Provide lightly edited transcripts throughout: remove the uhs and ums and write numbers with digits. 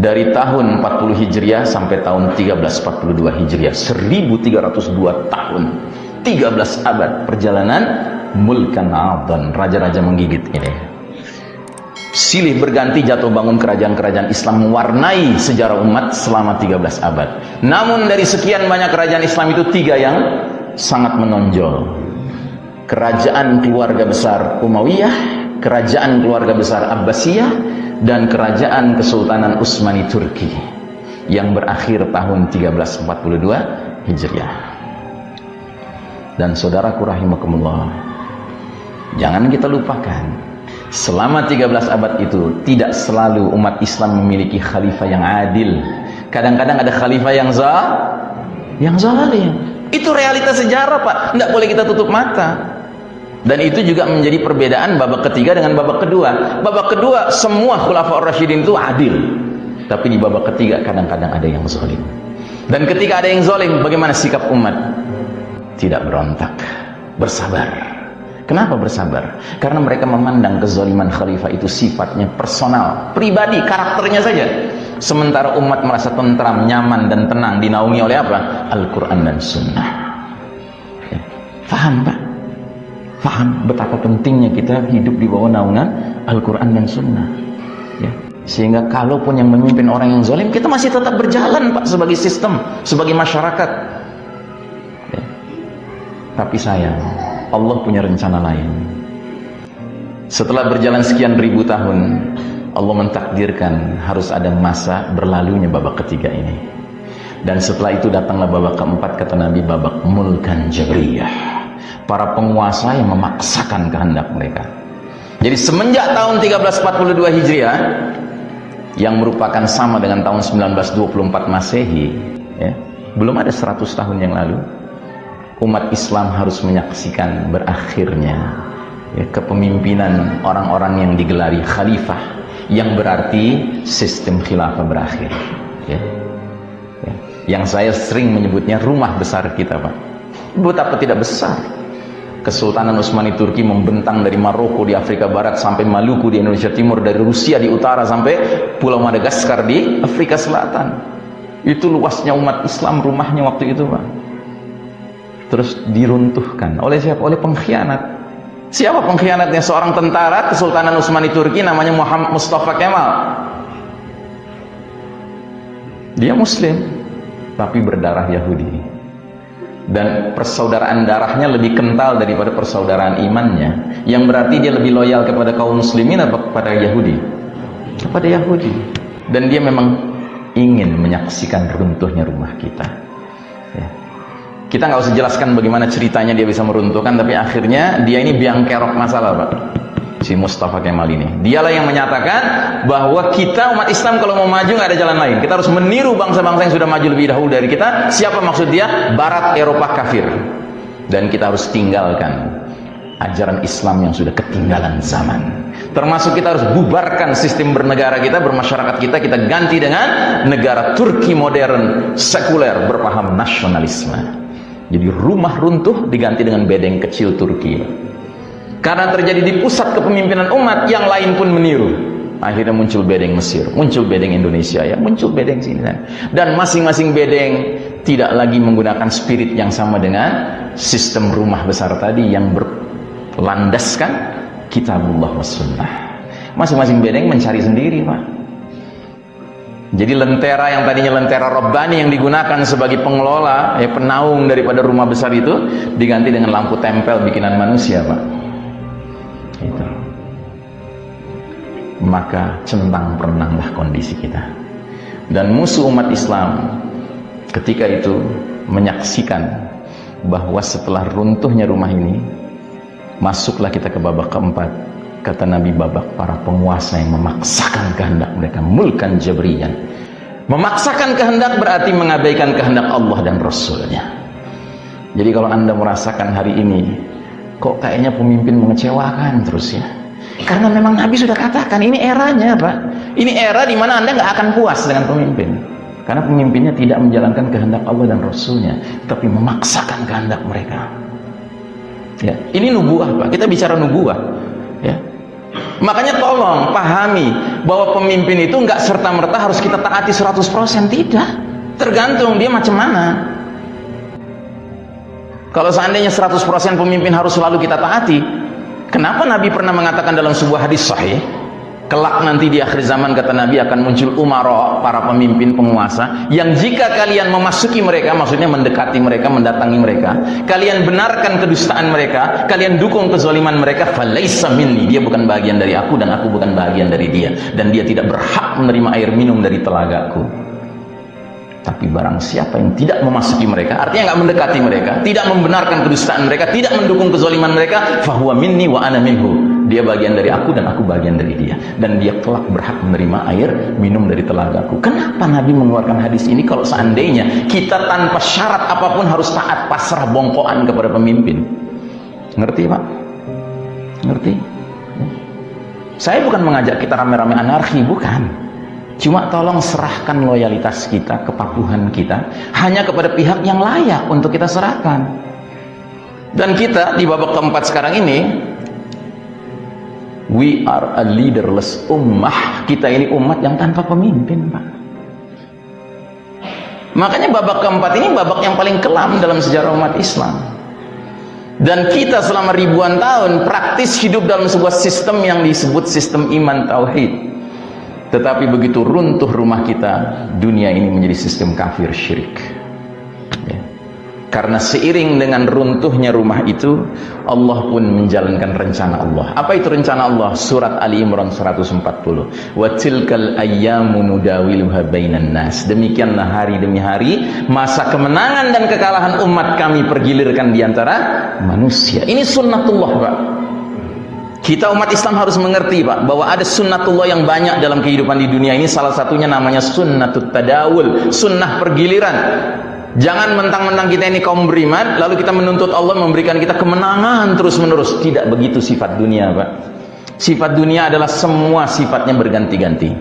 dari tahun 40 Hijriah sampai tahun 1342 Hijriah, 1302 tahun, 13 abad perjalanan mulkan adhan, raja-raja menggigit ini. Silih berganti jatuh bangun kerajaan-kerajaan Islam mewarnai sejarah umat selama 13 abad. Namun dari sekian banyak kerajaan Islam itu 3 yang sangat menonjol. Kerajaan keluarga besar Umayyah, kerajaan keluarga besar Abbasiyah, dan kerajaan Kesultanan Utsmani Turki yang berakhir tahun 1342 Hijriah. Dan saudaraku rahimakumullah, jangan kita lupakan, selama 13 abad itu tidak selalu umat Islam memiliki khalifah yang adil. Kadang-kadang ada khalifah yang zalim. Itu realitas sejarah, Pak. Tidak boleh kita tutup mata. Dan itu juga menjadi perbedaan babak ketiga dengan babak kedua. Babak kedua semua khulafaur rasyidin itu adil, tapi di babak ketiga kadang-kadang ada yang zalim. Dan ketika ada yang zalim, bagaimana sikap umat? Tidak berontak, bersabar. Kenapa bersabar? Karena mereka memandang kezaliman khalifah itu sifatnya personal, pribadi, karakternya saja. Sementara umat merasa tentram, nyaman dan tenang, dinaungi oleh apa? Al-Quran dan Sunnah. Ya. Faham, Pak? Faham betapa pentingnya kita hidup di bawah naungan Al-Quran dan Sunnah, ya. Sehingga kalaupun yang memimpin orang yang zalim, kita masih tetap berjalan, Pak, sebagai sistem, sebagai masyarakat, ya. Tapi sayang, Allah punya rencana lain. Setelah berjalan sekian ribu tahun, Allah mentakdirkan harus ada masa berlalunya babak ketiga ini. Dan setelah itu datanglah babak keempat, kata Nabi, babak mulkan jabriyah, para penguasa yang memaksakan kehendak mereka. Jadi semenjak tahun 1342 Hijriah, yang merupakan sama dengan tahun 1924 Masehi, ya, belum ada 100 tahun yang lalu, umat Islam harus menyaksikan berakhirnya, ya, kepemimpinan orang-orang yang digelari khalifah, yang berarti sistem khilafah berakhir, ya. Ya. Yang saya sering menyebutnya rumah besar kita, Pak. Betapa tidak besar. Kesultanan Utsmani Turki membentang dari Maroko di Afrika Barat sampai Maluku di Indonesia Timur, dari Rusia di utara sampai Pulau Madagaskar di Afrika Selatan. Itu luasnya umat Islam, rumahnya waktu itu, Pak. Terus diruntuhkan oleh siapa? Oleh pengkhianat. Siapa pengkhianatnya? Seorang tentara Kesultanan Utsmani Turki namanya Muhammad Mustafa Kemal. Dia Muslim tapi berdarah Yahudi. Dan persaudaraan darahnya lebih kental daripada persaudaraan imannya, yang berarti dia lebih loyal kepada kaum muslimin atau kepada Yahudi? Kepada Yahudi. Dan dia memang ingin menyaksikan runtuhnya rumah kita, ya. Kita nggak usah jelaskan bagaimana ceritanya dia bisa meruntuhkan, tapi akhirnya dia ini biang kerok masalah, Pak, si Mustafa Kemal ini. Dialah yang menyatakan bahwa kita umat Islam kalau mau maju nggak ada jalan lain, kita harus meniru bangsa-bangsa yang sudah maju lebih dahulu dari kita. Siapa maksud dia? Barat, Eropa kafir. Dan kita harus tinggalkan ajaran Islam yang sudah ketinggalan zaman. Termasuk kita harus bubarkan sistem bernegara kita, bermasyarakat kita, kita ganti dengan negara Turki modern, sekuler, berpaham nasionalisme. Jadi rumah runtuh diganti dengan bedeng kecil Turki. Karena terjadi di pusat kepemimpinan umat, yang lain pun meniru. Akhirnya muncul bedeng Mesir, muncul bedeng Indonesia, ya, muncul bedeng sini. Dan masing-masing bedeng tidak lagi menggunakan spirit yang sama dengan sistem rumah besar tadi yang berlandaskan kitabullah was sunnah. Masing-masing bedeng mencari sendiri, Pak. Jadi lentera yang tadinya lentera Rabbani yang digunakan sebagai pengelola, ya, penaung daripada rumah besar itu, diganti dengan lampu tempel bikinan manusia, Pak. Itu. Maka centang perenanglah kondisi kita. Dan musuh umat Islam ketika itu menyaksikan bahwa setelah runtuhnya rumah ini, masuklah kita ke babak keempat. Kata Nabi, babak para penguasa yang memaksakan kehendak mereka, mulkan jabriyan. Memaksakan kehendak berarti mengabaikan kehendak Allah dan Rasulnya. Jadi kalau Anda merasakan hari ini kok kayaknya pemimpin mengecewakan terus, ya, karena memang Nabi sudah katakan ini eranya, Pak. Ini era di mana Anda nggak akan puas dengan pemimpin, karena pemimpinnya tidak menjalankan kehendak Allah dan Rasulnya, tapi memaksakan kehendak mereka. Ya, ini nubuah, Pak. Kita bicara nubuah, ya. Makanya tolong pahami bahwa pemimpin itu nggak serta-merta harus kita taati 100%, tidak. Tergantung dia macam mana. Kalau seandainya 100% pemimpin harus selalu kita taati, kenapa Nabi pernah mengatakan dalam sebuah hadis sahih, kelak nanti di akhir zaman kata Nabi akan muncul umara, para pemimpin penguasa, yang jika kalian memasuki mereka, maksudnya mendekati mereka, mendatangi mereka, kalian benarkan kedustaan mereka, kalian dukung kezaliman mereka, falaisa minni, dia bukan bagian dari aku dan aku bukan bagian dari dia, dan dia tidak berhak menerima air minum dari telagaku. Tapi barang siapa yang tidak memasuki mereka, artinya nggak mendekati mereka, tidak membenarkan kedustaan mereka, tidak mendukung kezaliman mereka, fahuwa minni wa ana minhu, dia bagian dari aku dan aku bagian dari dia, dan dia kelak berhak menerima air minum dari telagaku. Kenapa Nabi mengeluarkan hadis ini kalau seandainya kita tanpa syarat apapun harus taat, pasrah, bongkoan kepada pemimpin? Ngerti Pak? Ngerti? Saya bukan mengajak kita rame-rame anarki, bukan. Cuma tolong serahkan loyalitas kita, kepatuhan kita hanya kepada pihak yang layak untuk kita serahkan. Dan kita di babak keempat sekarang ini, we are a leaderless ummah. Kita ini umat yang tanpa pemimpin, Pak. Makanya babak keempat ini babak yang paling kelam dalam sejarah umat Islam. Dan kita selama ribuan tahun praktis hidup dalam sebuah sistem yang disebut sistem iman tauhid. Tetapi begitu runtuh rumah kita, dunia ini menjadi sistem kafir syirik. Ya. Karena seiring dengan runtuhnya rumah itu, Allah pun menjalankan rencana Allah. Apa itu rencana Allah? Surat Ali Imran 140. Wa tilkal ayyamu nudawiluha bainan nas. Demikianlah hari demi hari, masa kemenangan dan kekalahan umat kami pergilirkan di antara manusia. Ini sunnatullah, Pak. Kita umat Islam harus mengerti, Pak, bahwa ada sunnatullah yang banyak dalam kehidupan di dunia ini. Salah satunya namanya sunnatut tadawul, sunnah pergiliran. Jangan mentang-mentang kita ini kaum beriman lalu kita menuntut Allah memberikan kita kemenangan terus-menerus. Tidak begitu sifat dunia, Pak. Sifat dunia adalah semua sifatnya berganti-ganti.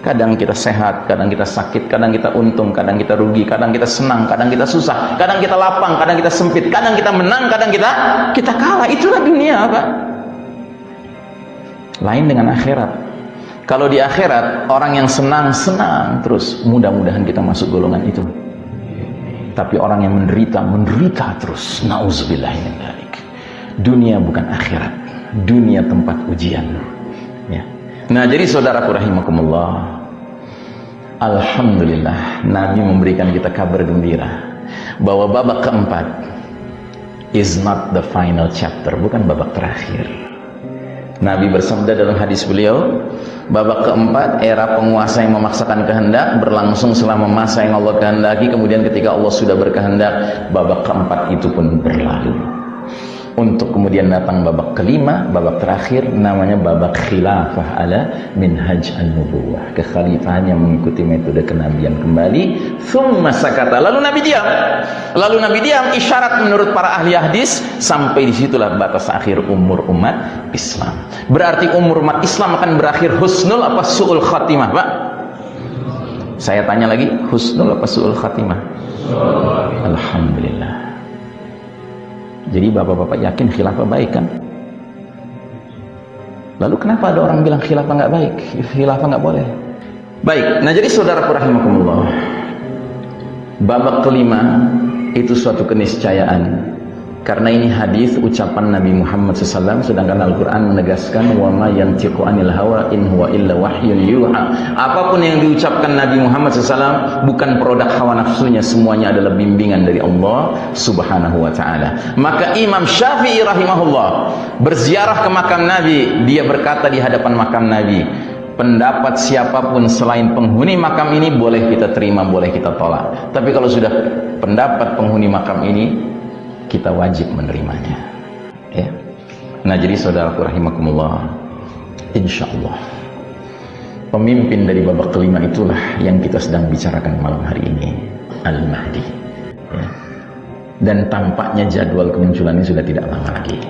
Kadang kita sehat, kadang kita sakit, kadang kita untung, kadang kita rugi, kadang kita senang, kadang kita susah, kadang kita lapang, kadang kita sempit, kadang kita menang, kadang kita kalah. Itulah dunia, Pak. Lain dengan akhirat. Kalau di akhirat orang yang senang terus, mudah-mudahan kita masuk golongan itu. Tapi orang yang menderita terus, nauzubillah min dzalik. Dunia bukan akhirat, dunia tempat ujian. Ya. Nah, jadi saudaraku rahimakumullah, alhamdulillah Nabi memberikan kita kabar gembira bahwa babak keempat is not the final chapter, bukan babak terakhir. Nabi bersabda dalam hadis beliau, babak keempat, era penguasa yang memaksakan kehendak, berlangsung selama masa yang Allah kehendaki. Kemudian ketika Allah sudah berkehendak, babak keempat itu pun berlalu. Untuk kemudian datang babak kelima, babak terakhir, namanya babak khilafah ala minhaj an-nubuwah, kekhalifahan yang mengikuti metode kenabian kembali. Thumma sakata, lalu Nabi diam. Isyarat menurut para ahli hadis, sampai disitulah batas akhir umur umat Islam. Berarti umur umat Islam akan berakhir husnul apa su'ul khatimah, Pak? Saya tanya lagi, husnul apa su'ul khatimah? Alhamdulillah. Jadi bapak-bapak yakin khilafah baik kan? Lalu kenapa ada orang bilang khilafah nggak baik? Khilafah nggak boleh. Baik, nah jadi saudaraku rahimakumullah, babak kelima itu suatu keniscayaan. Karena ini hadis ucapan Nabi Muhammad SAW, sedangkan Al-Quran menegaskan wa ma yantiqu anil hawa in huwa illa wahyun yuha. Apapun yang diucapkan Nabi Muhammad SAW bukan produk hawa nafsunya, semuanya adalah bimbingan dari Allah Subhanahu wa taala. Maka Imam Syafi'i rahimahullah berziarah ke makam Nabi, dia berkata di hadapan makam Nabi, pendapat siapapun selain penghuni makam ini boleh kita terima, boleh kita tolak. Tapi kalau sudah pendapat penghuni makam ini, kita wajib menerimanya. Ya. Nah, jadi saudaraku rahimakumullah, insyaallah pemimpin dari babak kelima itulah yang kita sedang bicarakan malam hari ini, Al-Mahdi. Ya. Dan tampaknya jadwal kemunculannya sudah tidak lama lagi.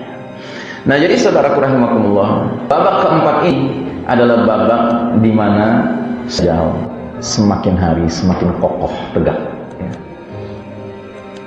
Nah, jadi saudaraku rahimakumullah, babak keempat ini adalah babak di mana semakin hari semakin kokoh tegak